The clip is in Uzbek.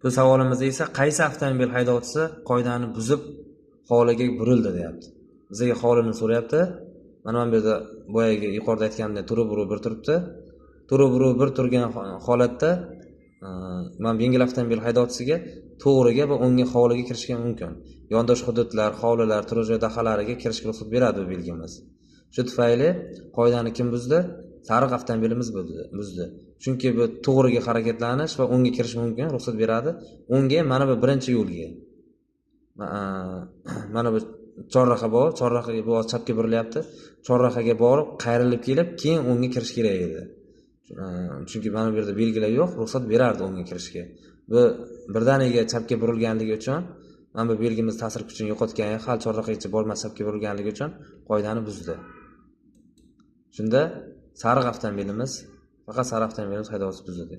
Bu savolimizda esa qaysi avtomobil haydovchisi qoidani buzib hovliga burildi deyapti. Bizga hovlini so'rayapti. Mana bu yerda boyagi yuqorida aytganimdek turi-buru bir turibdi. Turi-buru bir turgan holatda mana yengil avtomobil haydovchisiga to'g'riga va o'ngga hovliga kirishga mumkin. Yondosh hududlar, hovlilar, turar joy dahalariga kirishga ruxsat beradi bu belgimiz. Shu tufayli qoidani kim buzdi? Sariq avtomobilimiz buzdi. Chunki bu to'g'riga harakatlanish va o'ngga kirish mumkin, ruxsat beradi. O'ngga mana bu birinchi yo'lga. Mana bu chorraha bor, chorrahaga bu chapga burilyapti. Chorrahaga borib, qayrilib kelib, keyin o'ngga kirish kerak edi. Chunki mana bu yerda belgilar yo'q, ruxsat berardi o'ngga kirishga. Bu birdaniga chapga burilganligi uchun, mana bu belgimiz ta'sir kuchini yo'qotgan, hal chorrahagacha bormas chapga burilganligi uchun qoidani buzdi. Shunda sariq avtomobilimiz, faqat sariq avtomobilimiz haydovchisi buzdi.